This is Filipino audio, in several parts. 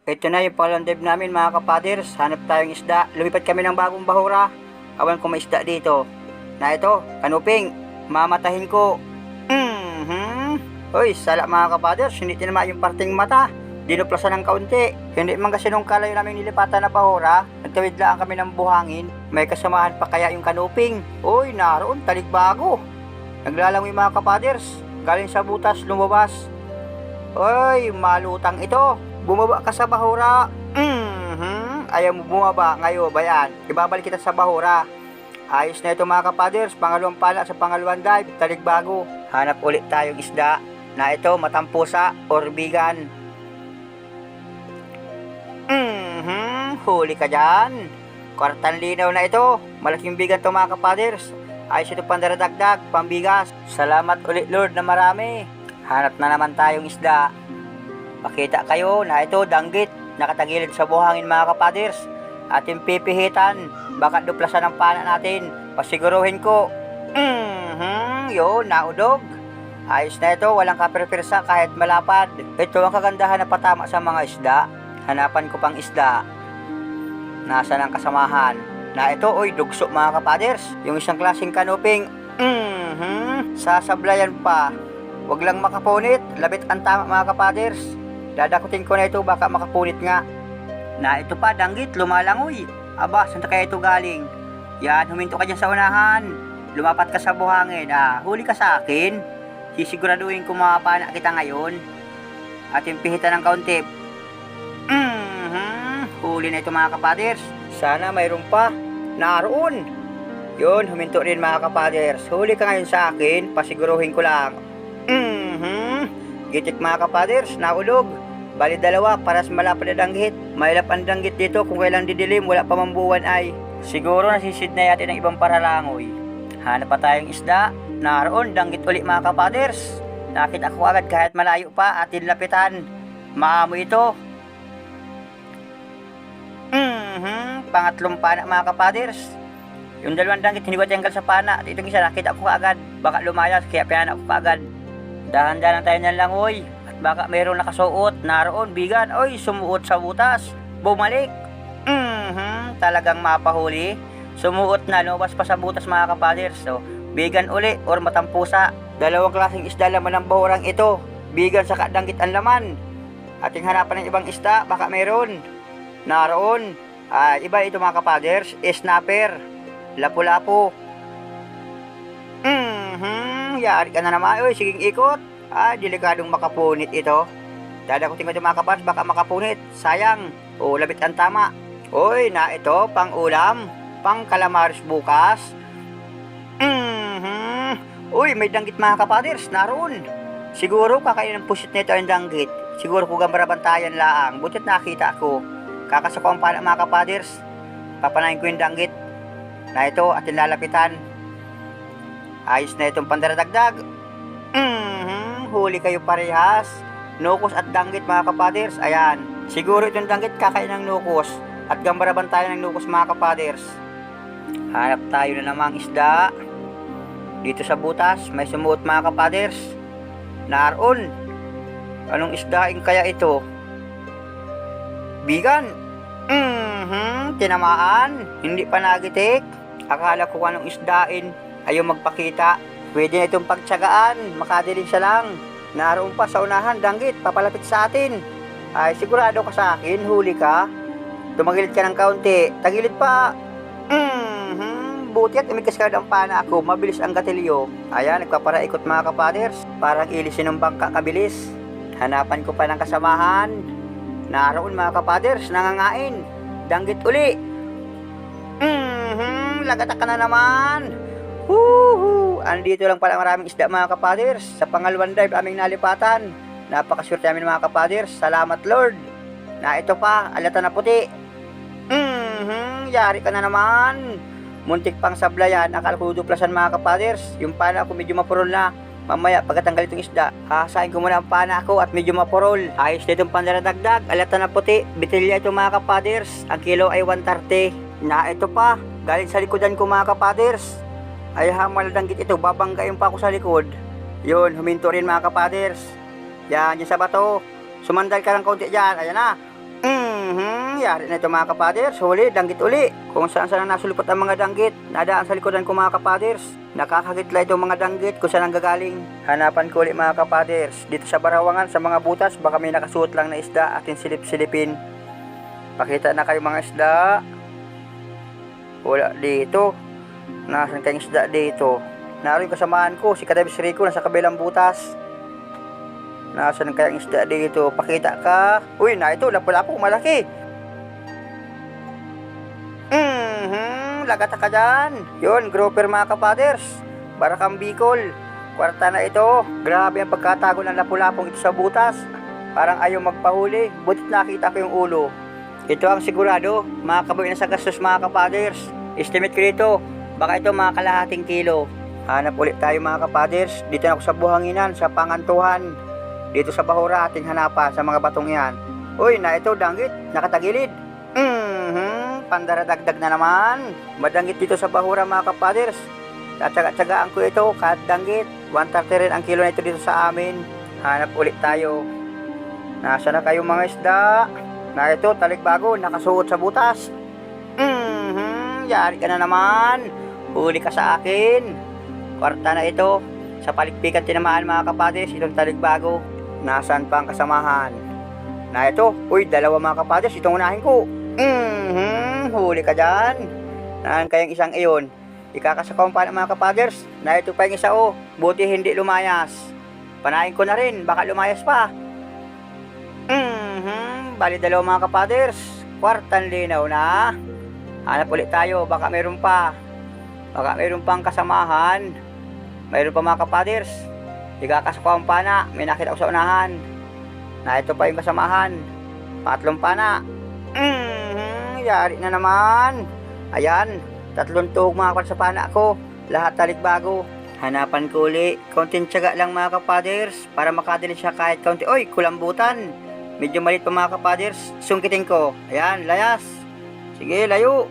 Ito na yung pangalawang dive namin mga kapaders. Hanap tayong isda. Lumipat kami ng bagong bahura. Awan ko may isda dito. Na ito, kanuping. Mamatahin ko. Uy, sala mga kapaders. Hindi tinama yung parting mata. Dinuplasan ng kaunti. Hindi man kasi nung kalayo namin nilipatan na bahura. Nagtawid lang kami ng buhangin. May kasamahan pa kaya yung kanuping. Uy, naroon, talikbago. Naglalangoy mga kapaders. Galing sa butas, lumabas. Uy, malutang ito. Bumaba ka sa bahura. Ayaw mo bumaba ngayon ba yan? Ibabalik kita sa bahura. Ayos na ito mga kapaders. Pangalawang pala sa pangalawang dive. Talikbago. Hanap ulit tayong isda. Na ito matampusa or bigan. Huli ka dyan. Kwartang linaw na ito. Malaking bigan to mga kapaders. Ayos ito pandaradagdag, pambigas. Salamat ulit Lord na marami. Hanap na naman tayong isda. Makita kayo na ito danggit. Nakatagilid sa buhangin mga kapaders. Ating pipihitan. Baka duplasan ang pana natin. Pasiguruhin ko. Yun, naudog. Ayos na ito, walang kapirpirsa kahit malapad. Ito ang kagandahan na patama sa mga isda. Hanapan ko pang isda. Nasaan ang kasamahan? Na ito, oy, dugso mga kapaders. Yung isang klaseng kanuping. Sasablayan pa. Wag lang makapunit. Labit ang tama mga kapaders. Dadakutin ko na ito, baka makapunit nga. Na ito pa, danggit, lumalangoy. Aba, saan kaya ito galing? Yan, huminto ka dyan sa unahan. Lumapat ka sa buhangin. Huli ka sa akin. Sisiguraduhin ko mapapana kita ngayon. Ating pihitan ng kaunti. Huli na ito mga kapaders. Sana mayroon pa. Naroon. Yun, huminto rin mga kapaders. Huli ka ngayon sa akin. Pasiguruhin ko lang. Gitik mga kapaders, naulog. Bali dalawa, paras malapad na danggit. Mailap ang danggit dito kung kailang didilim, wala pa mambuwan ay. Siguro nasisid na yate ng ibang paralangoy. Hanap pa tayong isda. Naroon, danggit ulit mga kapaders. Nakita ko agad kahit malayo pa at lapitan. Maamoy ito. Pangatlong pana mga kapaders. Yung dalawang danggit hindi ko tanggal sa pana. At itong isa nakita ko agad. Baka lumayas kaya pinan ako agad. Dahan-dahan tayo ng langoy. At baka mayroong nakasuot. Naroon, bigan. Oy, sumuot sa butas. Bumalik. Talagang mapahuli. Sumuot na, lumabas pa sa butas mga kapaders. So, bigan uli or matampusa. Dalawang klaseng isda laman ng bahurang ito. Bigan sa danggit ang laman. Ating hanapan ng ibang isda. Baka mayroon. Naroon. Iba ito mga kapaders. Snapper. Lapu-lapu. Yari ka na naman. Uy, siging ikot. Delikadong makapunit ito. Dadakutin ko ito mga kapaders. Baka makapunit. Sayang. Labit ang tama. Uy, na ito. Pang ulam. Pang calamares bukas. Uy, may danggit mga kapaders. Naroon. Siguro kakain ng pusit nito ang danggit. Siguro kung gambarabantayan laang. Butit nakita ko. Kakasako ang pala mga kapaders. Papanayin ko yung danggit. Na ito at lalapitan. Ayos na itong pandaradagdag. Huli kayo parehas. Nukos at danggit mga kapaders. Ayan. Siguro itong danggit kakain ng nukos. At gambarabantayan ng nukos mga kapaders. Hanap tayo na namang isda. Dito sa butas, may sumuot mga kapaders. Naroon. Anong isdaing kaya ito? Bigan. Tinamaan. Hindi pa nagitik. Akala ko anong isdain. Ayaw magpakita. Pwede na itong pagtsagaan. Makadilim siya lang. Naroon pa sa unahan, danggit. Papalapit sa atin. Ay, sigurado ka sa akin. Huli ka. Tumagilid ka ng kaunti. Tagilid pa. Buti at imikas ka ang pana ako. Mabilis ang gatilyo. Ayan, nagpaparaikot mga kapaders. Parang ilisin ng bangka kabilis. Hanapan ko pa ng kasamahan. Naroon mga kapaders, nangangain. Danggit uli. Lagata ka na naman. Andito lang pala maraming isda mga kapaders. Sa pangalawang dive aming nalipatan. Napakaswerte namin mga kapaders. Salamat Lord. Na ito pa, alata na puti. Yari ka na naman. Muntik pang sablayan. Akala ko duplasan mga kapaders. Yung pana ko medyo mapurol na. Mamaya pagkatanggal itong isda, hahasain ko muna ang pana ko at medyo mapurol. Ayos na itong pandaradagdag. Alata na puti. Bitilya ito mga kapaders. Ang kilo ay 130. Na ito pa. Galing sa likodan ko mga kapaders. Ay maladangkit ito. Babanggayin pa ako sa likod. Yun, huminto rin mga kapaders. Yan, yan sa bato. Sumandal ka ng kaunti dyan. Ayan na. Yari na ito mga kapaders. Huli, danggit uli. Kung saan saan nasulipot ang mga danggit. Nadaan sa likodan ko mga kapaders. Nakakagitla itong mga danggit kung saan ang gagaling. Hanapan ko ulit mga kapaders. Dito sa Barawangan, sa mga butas, baka may nakasuot lang na isda atin silip-silipin. Pakita na kayo mga isda. Wala dito. Nasaan kayong isda dito? Naroon yung kasamahan ko, si Kadabis Rico, nasa kabilang butas. Nasaan kayang isda dito? Pakita ka. Uy, na ito, lapu-lapu, malaki. Lagata ka dyan. Yun, grouper mga kapaders. Barakang Bicol. Kwarta na ito. Grabe ang pagkatago ng lapu-lapong ito sa butas. Parang ayaw magpahuli. Butit nakita ko yung ulo. Ito ang sigurado. Makakabuhin na sa gastos mga kapaders. Estimate ko dito. Baka ito mga kalahating kilo. Hanap ulit tayo mga kapaders. Dito na ako sa buhanginan, sa Pangantuhan. Dito sa Bahura ating hanapan sa mga batong yan. Uy, na ito, danggit. Nakatagilid. Pandaradagdag na naman. Madanggit dito sa Bahura mga kapaders. Tatsaga-tsagaan ko ito kahit danggit. 130 rin ang kilo na ito dito sa amin. Hanap ulit tayo. Nasa na kayo mga isda? Na ito, talikbago, nakasuot sa butas. Yari ka na naman. Huli ka sa akin. Kwarta na ito. Sa palikpikan tinamaan mga kapaders, itong talikbago. Nasaan pa ang kasamahan? Na ito, uy, dalawa mga kapaders, itong unahin ko. Huli ka dyan. Naan kayang isang iyon? Ikakasakaw pa ng mga kapaders. Na ito pa yung isa buti hindi lumayas. Panahin ko na rin, baka lumayas pa. Bali dalawa mga kapaders. Kwartang linaw na. Hanap ulit tayo, baka mayroon pa. Baka mayroon pang kasamahan. Mayroon pa mga kapaders. Ikakasakaw ang pana, may nakita ko sa unahan. Na ito pa yung kasamahan. Pangatlong pana. Yari na naman. Ayan, 3 tuhog mga kapal sa pana ko. Lahat talikbago. Hanapan ko uli. Kaunting tiyaga lang mga kapaders. Para makadali siya kahit kaunti. Oy, kulambutan. Medyo malit pa mga kapaders. Sungkitin ko. Ayan, layas. Sige, layo.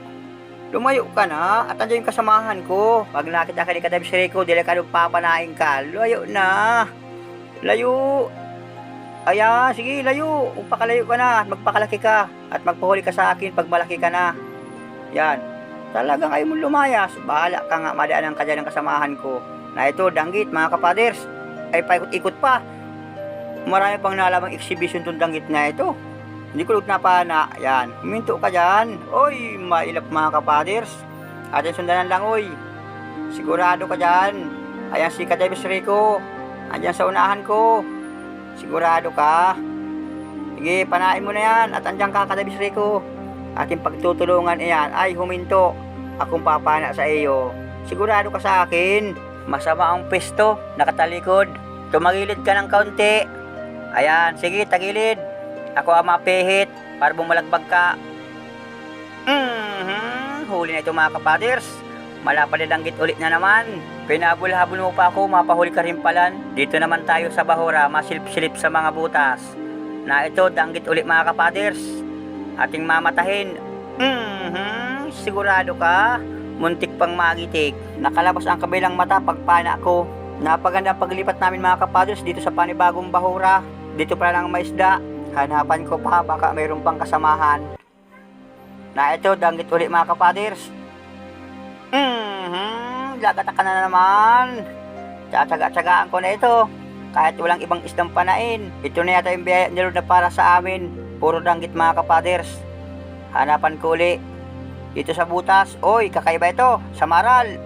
Lumayo ka na. At andyan yung kasamahan ko. Pag nakita ka ni Kadabis Rico, dili ka nung papanain ka. Layo na. Layo. Ayan, sige, layo. Magpakalayo ka na at magpakalaki ka. At magpahuli ka sa akin pag malaki ka na. Yan. Talagang ayaw mo lumayas. Bahala ka nga, madaanan ka dyan ng kasamahan ko. Na ito, danggit, mga kapaders. Ay, paikot-ikot pa. Marami pang nalamang exhibition itong danggit na ito. Hindi ko na pana. Yan. Huminto ka dyan. Oy, mailap mga kapaders. Atin sundanan lang, oy. Sigurado ka dyan. Ayan si Kadabis Rico. Andyan sa unahan ko. Sigurado ka? Sige, panain mo na yan. At andyan ka, Kadabis Rico. Ating pagtutulungan iyan ay huminto. Akong papana sa iyo. Sigurado ka sa akin. Masama ang pesto. Nakatalikod. Tumagilid ka ng kaunti. Ayan, sige, tagilid. Ako ang mapihit para bumalagbag ka. Huli na ito mga kapaders. Malapalidanggit ulit na naman. Pinabulhabol mo pa ako, mapahuli ka rin palan. Dito naman tayo sa Bahura, masilip-silip sa mga butas. Na ito, danggit ulit mga kapaders. Ating mamatahin. Sigurado ka? Muntik pang magitik. Nakalabas ang kabilang mata pagpana ko. Napaganda paglipat namin mga kapaders dito sa panibagong Bahura. Dito pala lang may isda. Hanapan ko pa, baka mayroon pang kasamahan. Na ito, danggit ulit mga kapaders. Lagata ka na naman. Tsatsaga-tsagaan ko na ito. Kahit walang ibang isdang panain. Ito na yata yung biyaya ni Lord na para sa amin. Puro danggit mga kapaders. Hanapan ko ulit. Dito sa butas. Oy, kakaiba ito. Sa maral.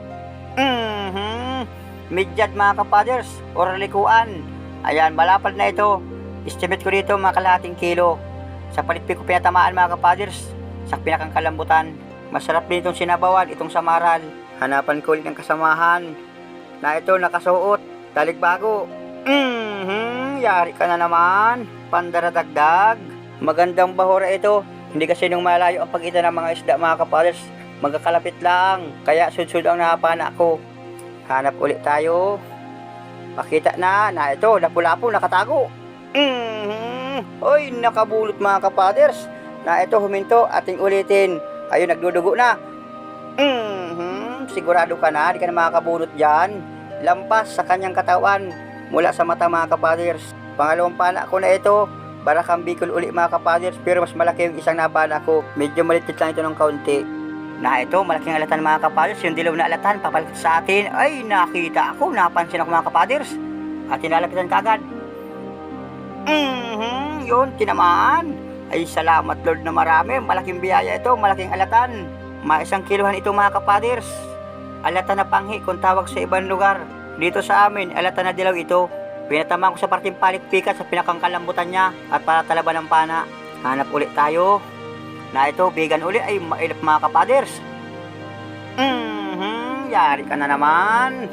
Midyad mga kapaders. Or likuan. Ayan, malapad na ito. Estimate ko dito mga kalahating kilo. Sa palitpi ko pinatamaan mga kapaders. Sa pinakang kalambutan. Masarap din itong sinabawan, itong samaral. Hanapan ko ulit ng kasamahan. Na ito nakasuot. Talikbago. Yari ka na naman. Pandaradagdag. Magandang Bahura ito. Hindi kasi nung malayo ang pagitan ng mga isda mga kapaders. Magkakalapit lang. Kaya sud-sud ang napana ko. Hanap ulit tayo. Pakita na ito. Lapu-lapu nakatago. Oy, nakabulot mga kapaders. Na ito huminto, ating ulitin. Ayun, nagdudugo na. Sigurado ka na, di ka na makakabulot dyan. Lampas sa kanyang katawan, mula sa mata mga kapaders. Pangalawang pana ko na ito. Barakang Bicol uli mga kapaders, pero mas malaki yung isang nabala ko. Medyo malitit lang ito ng kaunti. Na ito, malaking alatan mga kapaders, yung dilaw na alatan, papalapit sa atin. Ay, nakita ako, napansin ako mga kapaders. At tinalapitan kaagad. Yun, tinamaan. Ay, salamat Lord na marami. Malaking biyaya ito, malaking alatan. Isang kiluhan ito mga kapaders. Alatan na panghi kung tawag sa ibang lugar. Dito sa amin, alatan na dilaw ito. Pinatamaan ko sa parting palikpikat sa pinakangkalambutan niya at para talaban ng pana. Hanap ulit tayo. Na ito, bigan uli ay mailap mga kapaders. Yari ka na naman.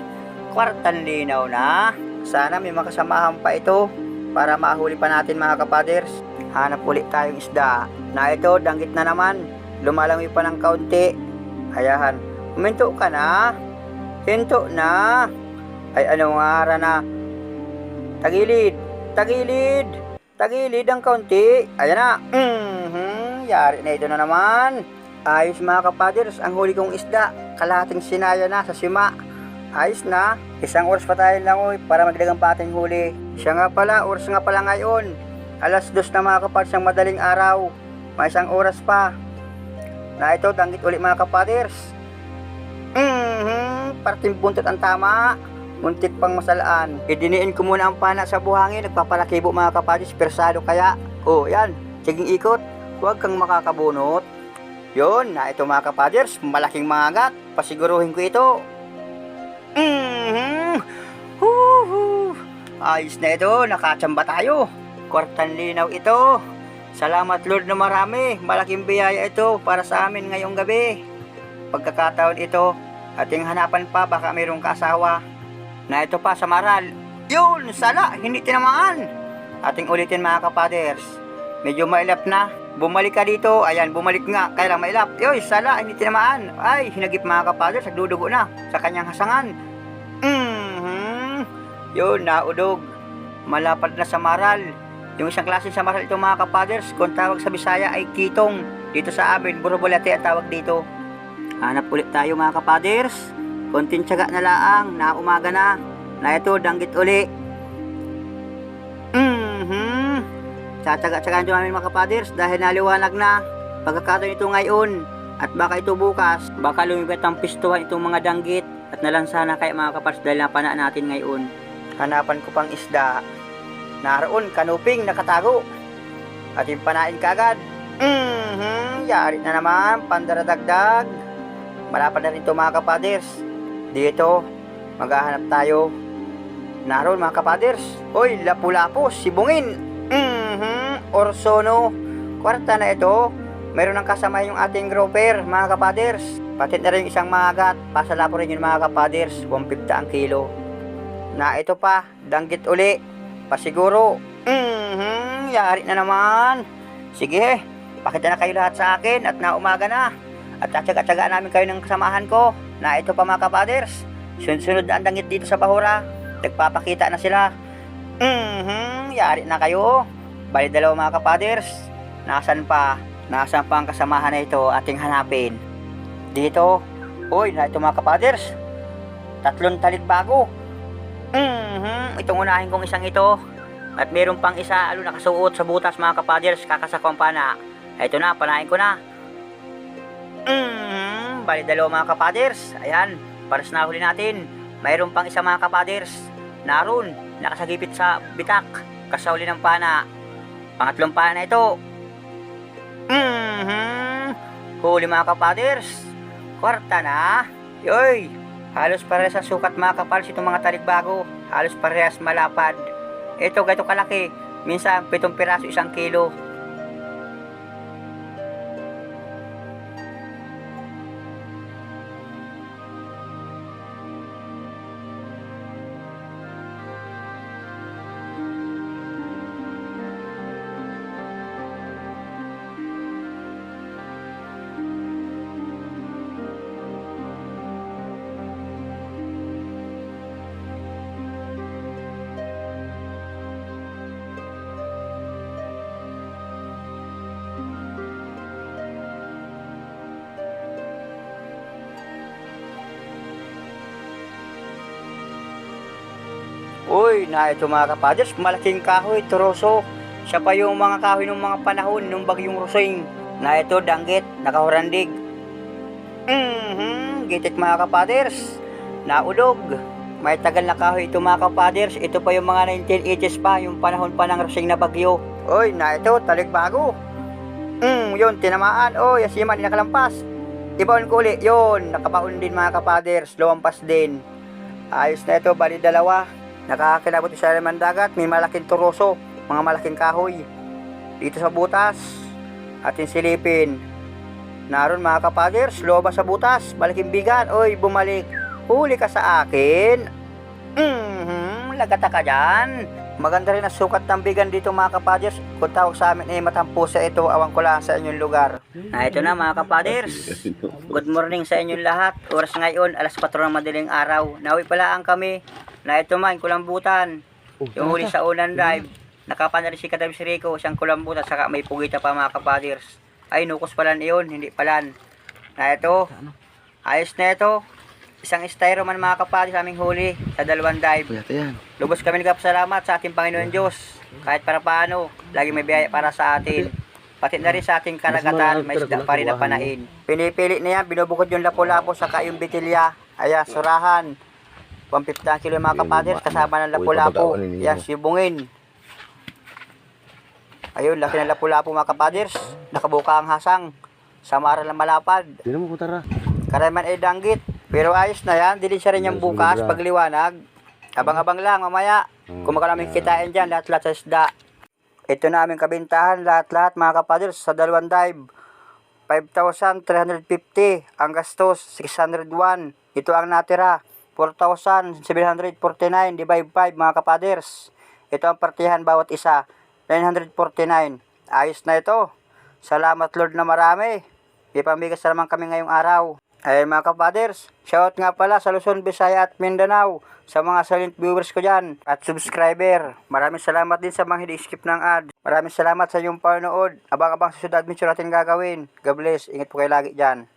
Kwartang linaw na. Sana may makasamahan pa ito para mahuli pa natin mga kapaders. Hanap ulit tayong isda. Na ito, danggit na naman. Lumalami pa ng kaunti. Hayahan. Huminto ka na. Hinto na. Ay ano nga ara na. Tagilid. Tagilid. Tagilid ang kaunti. Ayan na. Yari na ito na naman. Ayos mga kapaders, ang huli kong isda. Kalahating sinaya na sa sima. Ayos na. Isang oras pa tayo langoy para magdagang pa ating huli. Siya nga pala, oras nga pala ngayon. 2:00 na mga kapaders ang madaling araw. May isang oras pa. Na ito, danggit ulit mga kapaders. Parting buntot ang tama. Muntik pang masalaan. Idiniin ko muna ang pana sa buhangin. Nagpapalakibo mga kapaders, persado kaya. Oh, yan. Siging ikot. Huwag kang makakabunot. Yun, na ito mga kapaders, malaking mangat. Pasiguruhin ko ito. Ayos na ito, nakatsamba tayo. Kwartang linaw ito. Salamat Lord na marami. Malaking biyaya ito para sa amin ngayong gabi. Pagkakataon ito, ating hanapan pa baka mayroong kasawa. Na ito pa sa maral. Yun, sala, hindi tinamaan. Ating ulitin mga kapaders. Medyo mailap na. Bumalik ka dito. Ayan, bumalik nga. Kaya lang mailap. Yoy, sala, hindi tinamaan. Ay, hinagip mga kapaders. Nagdudugo na sa kanyang hasangan. Yun, naudog. Malapad na sa maral. Yung isang klase sa maral ito mga kapaders, kung tawag sa Bisaya ay kitong. Dito sa amin, burubulate ang tawag dito. Hanap ulit tayo mga kapaders. Konting tiyaga na laang, na umaga na. Na ito, danggit uli. Tsatsaga-tsagaan namin mga kapaders dahil naliwanag na. Pagkakataon ito ngayon at baka ito bukas, baka lumibat ang pistuhan itong mga danggit at nalansa na kaya mga kapaders dahil napanaan natin ngayon. Hanapan ko pang isda. Naroon, kanuping nakatago. At yung panain kagad. Yari na naman, pandaradagdag. Malapad na rin ito mga kapaders. Dito, maghahanap tayo. Naroon mga kapaders. Hoy, lapu-lapo, sibungin. Orsono. Kwarta na ito. Mayroon ng kasama yung ating grouper mga kapaders. Pati na rin isang magat. Pasalapo rin yung mga kapaders. 150 ang kilo. Na ito pa, danggit uli. Pasiguro. Yari na naman. Sige, pakita na kayo lahat sa akin at naumaga na. At tsatsaga-tsagaan namin kayo ng kasamahan ko. Na ito pa mga kapaders. Sunod-sunod na ang danggit dito sa bahura. Nagpapakita na sila. Yari na kayo. Bali dalawa mga kapaders. Nasaan pa? Nasaan pa ang kasamahan na ito ating hanapin? Dito. Uy, na ito mga kapaders. 3 talikbago. Itong unahin kong isang ito. At meron pang isa nakasuot sa butas mga kapaders. Kakasakong pana. Ito na, panahin ko na. Bali dalawa mga kapaders. Ayan, paras na huli natin. Mayroon pang isa mga kapaders. Naroon, nakasagipit sa bitak. Kasahuli ng pana. Pangatlong pana ito. Huli mga kapaders. Kwarta na. Yoy, halos parehas sa sukat mga kapaders itong mga talikbago. Halos parehas malapad. Ito, gaito kalaki. Minsan 7 piraso 1 kilo. Uy, na ito mga kapaders, malaking kahoy, turoso. Siya pa yung mga kahoy ng mga panahon nung bagyong Rosing. Na ito, danggit, nakahurandig. Gitit mga kapaders. Naulog. May tagal na kahoy ito mga kapaders. Ito pa yung mga 1980s pa, yung panahon pa ng Rosing na bagyo. Oy, na ito, talikbago. Yun, tinamaan. Oh, yasiman, nakalampas. Ibaon ko ulit, yun, nakabaon din mga kapaders, lumampas din. Ayos na ito, bali dalawa. Nakakilabot sa laman dagat, may malaking turoso, mga malaking kahoy. Dito sa butas, atin silipin. Naroon mga kapaders, looba sa butas, malaking bigat. Oy, bumalik. Huli ka sa akin. Lagata ka dyan. Maganda rin ang sukat ng bigan dito mga kapaders. Kung tawag sa amin ay matampusa ito, awang ko lang sa inyong lugar. Ito na mga kapaders. Good morning sa inyong lahat. Oras ngayon, alas 4 ng madaling araw. Nawi pala ang kami. Na ito man, kulambutan. Yung huli sa unang dive. Nakapanari si Kadam Rico, siyang kulambutan. Saka may pugita pa mga kapaders. Ay, nukos pala iyon, hindi pala. Na ito, ayos na ito. Isang styro man mga kapaders sa aming huli sa dalawang dive. Lubos kami nagpapasalamat sa ating Panginoon Diyos. Kahit para paano, lagi may biyaya para sa atin. Pati na rin sa ating karagatan, may isda pa rin na panain. Pinipili niya, binubukod yung lapu-lapo saka yung bitilya. Ayan, surahan. 150 kilo mga kapaders, kasama ng lapu-lapo. Ayan, sibungin. Ayun, laki ng lapu-lapo mga kapaders. Nakabuka ang hasang. Samara ng malapad. Karayman ay danggit. Pero ayos na yan, dilin siya rin yung bukas, pagliwanag. Abang-abang lang, mamaya. Kung magkala kitain dyan, lahat-lahat sa isda. Ito na aming kabintahan, lahat-lahat mga kapaders, sa dalawang dive. 5,350, ang gastos, 601. Ito ang natira, 4,749, divide 5 mga kapaders. Ito ang partihan bawat isa, 949. Ayos na ito. Salamat Lord na marami. Ipamigas na naman kami ngayong araw. Ay mga kapaders, shout nga pala sa Luzon, Visaya at Mindanao, sa mga silent viewers ko dyan at subscriber. Maraming salamat din sa mga hindi skip ng ad. Maraming salamat sa inyong panonood. Abang-abang sa susunod adventure natin gagawin. God bless. Ingat po kayo lagi dyan.